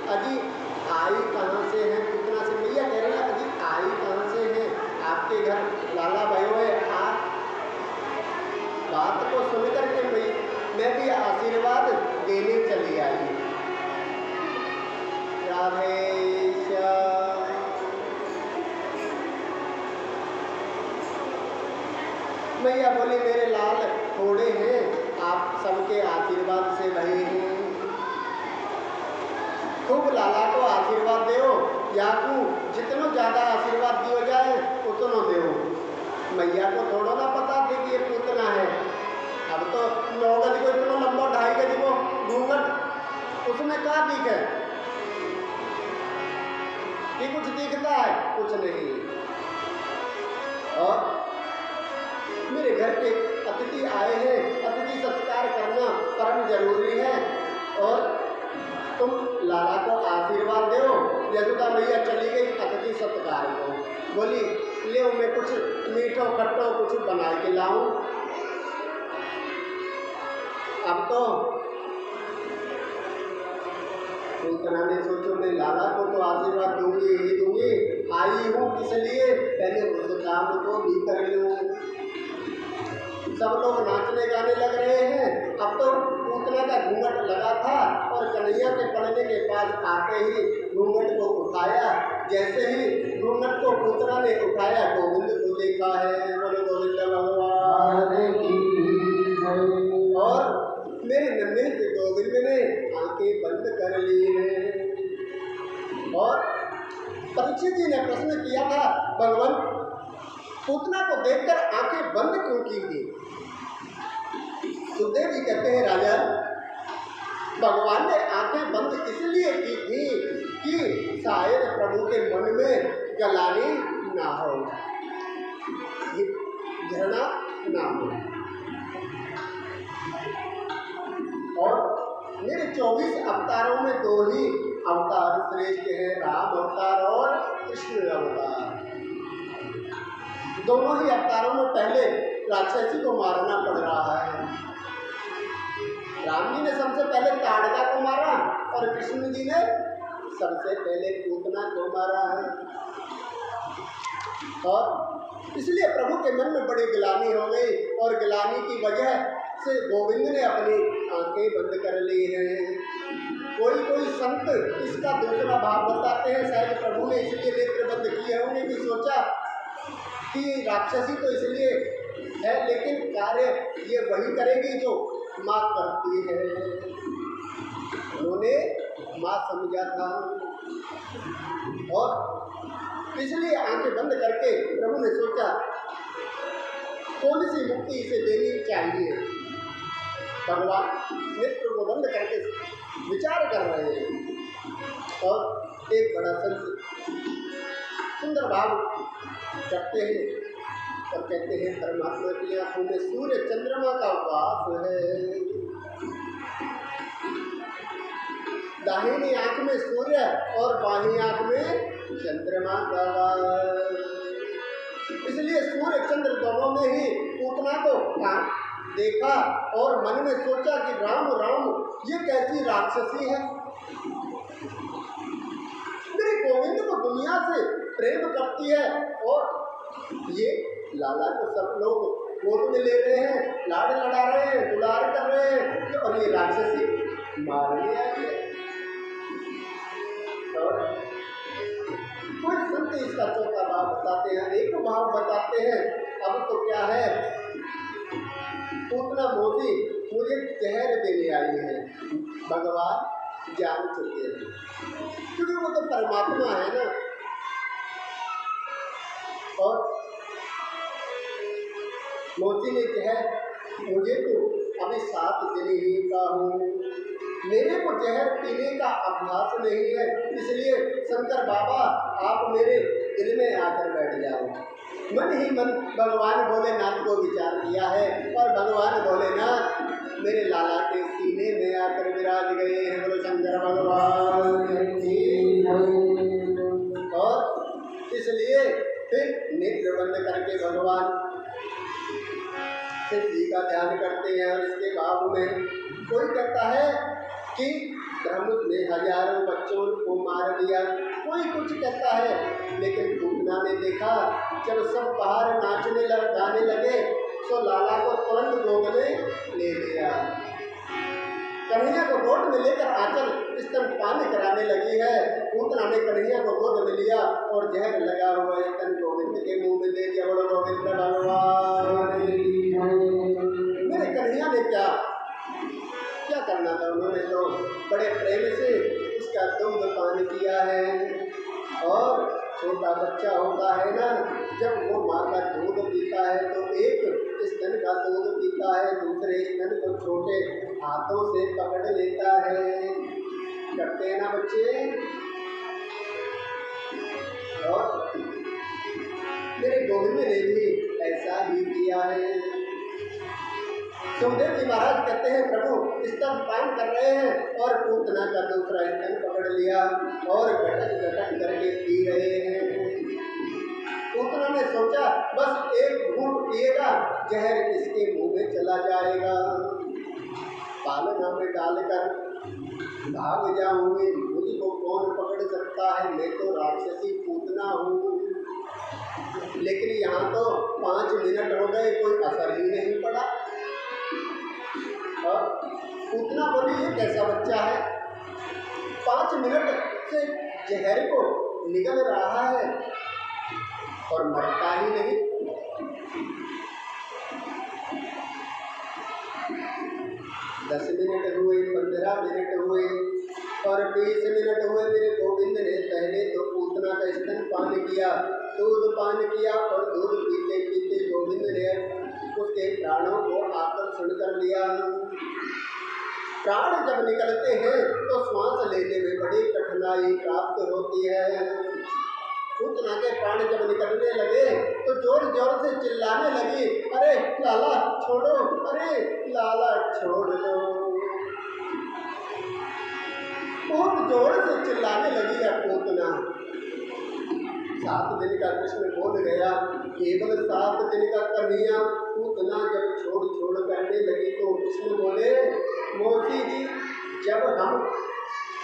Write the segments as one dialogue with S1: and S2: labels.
S1: अजी आई कहाँ से है, कितना से? भैया कह रहे हैं अजी आई कहाँ से है, आपके घर लाला भयो है। आप बात को सुन करके भाई मैं भी आशीर्वाद देने चली आई। राधे श्याम। मैया बोली मेरे लाल थोड़े हैं, आप सबके आशीर्वाद से भरे हैं। खूब लाला को आशीर्वाद दो, याकू जितना ज्यादा आशीर्वाद दियो जाए उतना दो। मैया को थोड़ा ना पता थी कि ये पूतना है। अब तो 9 गज को इतना लंबा 2.5 गज को घूंघट, उसमें क्या दिखे कि कुछ दिखता है, कुछ नहीं। और मेरे घर के अतिथि आए हैं, अतिथि सत्कार करना परम जरूरी है। और तुम लाला को आशीर्वाद दो। यशोदा मैया चली गई अतिथि सत्कार को, बोली ले मैं कुछ मीठो खट्टो कुछ बना के लाऊं। अब तो पूतना ने सोचो मैं लाला को तो आशीर्वाद दूंगी ही दूंगी, आई हूँ किस लिए, पहले उस काम को भी कर लूं। सब लोग नाचने गाने लग रहे हैं। अब तो पूतना का घूंघट लगा था और कन्हैया के पलने के पास आते ही घूंघट को उठाया। जैसे ही घूंघट को पूतना ने उठाया, गोविंद को देखा है, बोले गोविंद भगवान की। और मेरे नन्हे से गोविंद ने आंखें बंद कर ली हैं। और परीक्षित जी ने प्रश्न किया था, भगवान पूतना को देखकर आंखें बंद क्यों की थी? सुखदेव जी कहते हैं राजा, भगवान ने आंखें बंद इसलिए की थी कि शायद प्रभु के मन में गलानी ना हो, घृणा ना हो। और मेरे 24 अवतारों में 2 ही अवतार श्रेष्ठ हैं, राम अवतार और कृष्ण अवतार। दोनों ही अवतारों में पहले राक्षसी को मारना पड़ रहा है। राम जी ने सबसे पहले ताड़का को मारा और कृष्ण जी ने सबसे पहले पूतना को मारा है। और इसलिए प्रभु के मन में बड़ी गिलानी हो गई और गिलानी की वजह से गोविंद ने अपनी आंखें बंद कर ली हैं। कोई कोई संत इसका दूसरा भाव बताते हैं, शायद प्रभु ने इसलिए नेत्र बंद किए होंगे कि सोचा कि राक्षसी तो इसलिए है, लेकिन कार्य ये वही करेगी जो माँ करती है। उन्होंने माँ समझा था और इसलिए आंखें बंद करके प्रभु ने सोचा कौन सी मुक्ति इसे देनी चाहिए। भगवान नेत्र को बंद करके विचार कर रहे हैं और एक बड़ा संत सुंदर भाव करते हैं और कहते हैं परमात्मा की आंखों में सूर्य चंद्रमा का वास है। दाहिनी आंख में सूर्य और बाहीं आंख में चंद्रमा का वास, इसलिए सूर्य चंद्र दोनों ने ही पूतना को देखा और मन में सोचा कि राम राम ये कैसी राक्षसी है। मेरे गोविंद को दुनिया से प्रेम करती है और ये लाला को सब लोग गोद में ले रहे हैं, लाड लड़ा रहे हैं, दुलार कर रहे हैं और ये राक्षसी मारने आई है। और कोई संत इसका चौथा भाव बताते हैं, एक भाव बताते हैं। अब तो क्या है, पूतना मोदी मुझे जहर देने आई है, भगवान जान चुके हैं, क्योंकि वो तो परमात्मा है ना। और मोती ने कहा मुझे तो अभी 7 दिन ही का हूँ, मेरे को जहर पीने का अभ्यास नहीं है, इसलिए शंकर बाबा आप मेरे दिल में आकर बैठ जाओ। मन ही मन भगवान भोलेनाथ को विचार किया है और भगवान भोलेनाथ मेरे लाला के सीने में आकर विराज गए हैं। बोलो शंकर भगवान की। और इसलिए फिर नेत्र बंद करके भगवान शिव जी का ध्यान करते हैं। और इसके बाद में कोई कहता है कि धर्म ने हजारों बच्चों को मार दिया, कोई कुछ कहता है। लेकिन पूतना ने देखा जब सब बाहर नाचने गाने लगे तो लाला को तुरंत गोद में ले लिया। कन्हैया को गोद में लेकर आंचल स्तनपान कराने लगी है। पूतना ने कन्हैया को गोद में लिया और जहर लगा हुआ स्तन गोविंद के मुंह में दे दिया। बोलो गोविंद भगवान। मेरे कन्हैया ने क्या करना था, उन्होंने तो बड़े प्रेम से उसका दुग्ध पान किया है। और छोटा बच्चा होता है ना, जब वो माँ का दूध पीता है तो एक स्तन का दूध पीता है, दूसरे स्तन को छोटे हाथों से पकड़ लेता है। करते हैं ना बच्चे। और मेरे गोविंद ने भी ऐसा ही किया है। सुखदेव जी महाराज कहते हैं प्रभु स्तनपान कर रहे हैं और पूतना का दूसरा स्तन पकड़ लिया और गटक गटक करके पी रहे हैं। पूतना ने सोचा बस एक घूंट पिएगा, जहर इसके मुंह में चला जाएगा, पालना में डालकर भाग जाऊंगी, मुझको कौन पकड़ सकता है, मैं तो राक्षसी पूतना हूँ। लेकिन यहाँ तो 5 मिनट हो गए, कोई असर ही नहीं पड़ा। पूतना बोली ये कैसा बच्चा है, 5 मिनट से जहर को निगल रहा है और मरता ही नहीं। 10 मिनट हुए, 15 मिनट हुए और 20 मिनट हुए। मेरे गोविंद ने पहले तो पूतना का स्तनपान किया, दूध पान किया और दूध पीते पीते गोविंद ने उसके प्राणों को आकर्षण कर लिया। प्राण जब निकलते हैं तो श्वास लेने में बड़ी कठिनाई प्राप्त होती है। पूतना के प्राण जब निकलने लगे तो जोर जोर से चिल्लाने लगी, अरे लाला छोड़ो, अरे लाला छोड़ दो। बहुत जोर से चिल्लाने लगी है पूतना। 7 दिन का कृष्ण बोल गया, केवल 7 दिन का कन्हैया। पूतना जब छोड़ करने लगी तो कृष्ण बोले, मोती जी जब हम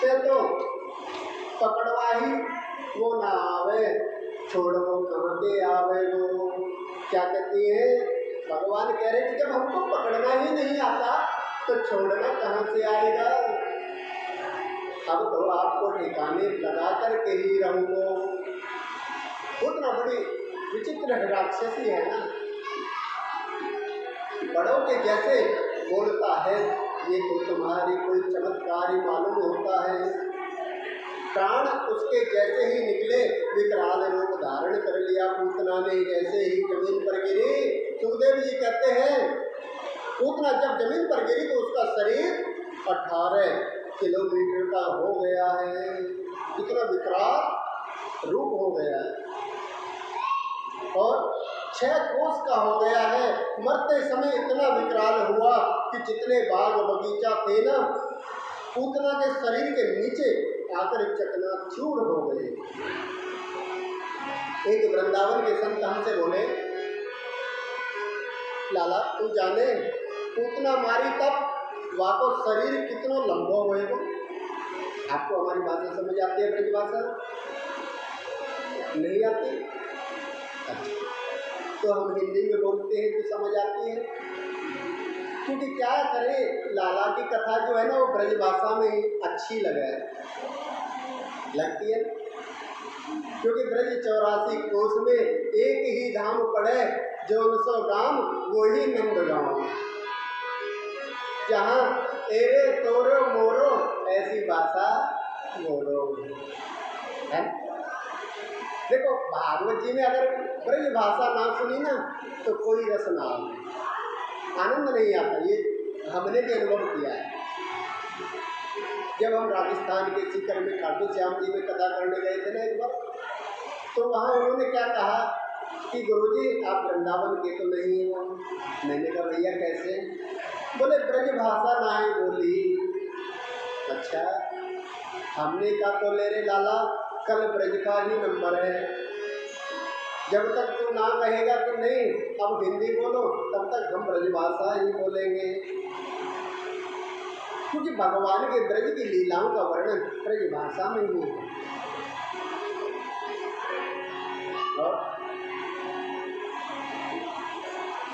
S1: से तो पकड़वा ही वो ना आवे, छोड़ो कहाँ से आवे वो। क्या कहती है, भगवान कह रहे कि जब हमको पकड़ना ही नहीं आता तो छोड़ना कहाँ से आएगा। अब तो आपको ठिकाने लगा करके ही रहूँगा। उतना बड़ी विचित्र राक्षसी है ना, बड़ों के जैसे बोलता है, ये तो तुम्हारी कोई चमत्कार ही मालूम होता है। प्राण उसके जैसे ही निकले, विकराल रूप धारण कर लिया पूतना ने, जैसे ही जमीन पर गिरी। सुखदेव जी कहते हैं पूतना जब जमीन पर गिरी तो उसका शरीर 18 किलोमीटर का हो गया है। इतना विकराल रूप हो गया है और 6 कोस का हो गया है। मरते समय इतना विकराल हुआ कि जितने बाग बगीचा थे ना, पूतना के शरीर के नीचे आकर चकनाचूर हो गए। एक वृंदावन के संत हमसे बोले, लाला तू जाने पूतना मारी तब वाको शरीर कितनो लंबो हुए को। आपको हमारी भाषा समझ आती है, ब्रज भाषा नहीं आती? अच्छा, तो हम हिंदी में बोलते हैं तो समझ आती है। क्योंकि क्या करें, लाला की कथा जो है ना वो ब्रज भाषा में अच्छी लगती है। क्योंकि ब्रज 84 कोस में एक ही धाम पड़े, जो 900 गांव वो ही नंदगांव। जहाँ एरे तोरो मोरो ऐसी भाषा बोलो है। देखो भागवत जी में अगर ब्रज भाषा ना सुनी ना तो कोई रस ना आनंद नहीं आता। ये हमने भी अनुभव किया है। जब हम राजस्थान के सीकर में खाटू श्याम जी में कथा करने गए थे ना एक बार, तो वहाँ उन्होंने क्या कहा कि गुरुजी आप वृंदावन के तो नहीं हो। मैंने कहा भैया कैसे? बोले ब्रज भाषा ना ही बोली। अच्छा, हमने कहा तो ले रे लाला, कल ब्रज का ही नंबर है। जब तक तू ना कहेगा कि नहीं अब हिंदी बोलो, तब तक हम ब्रज भाषा ही बोलेंगे। क्योंकि भगवान के ब्रज की लीलाओं का वर्णन ब्रज भाषा में ही है। और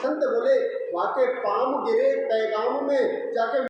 S1: संत बोले वाके पाम गिरे पैगाम में जाके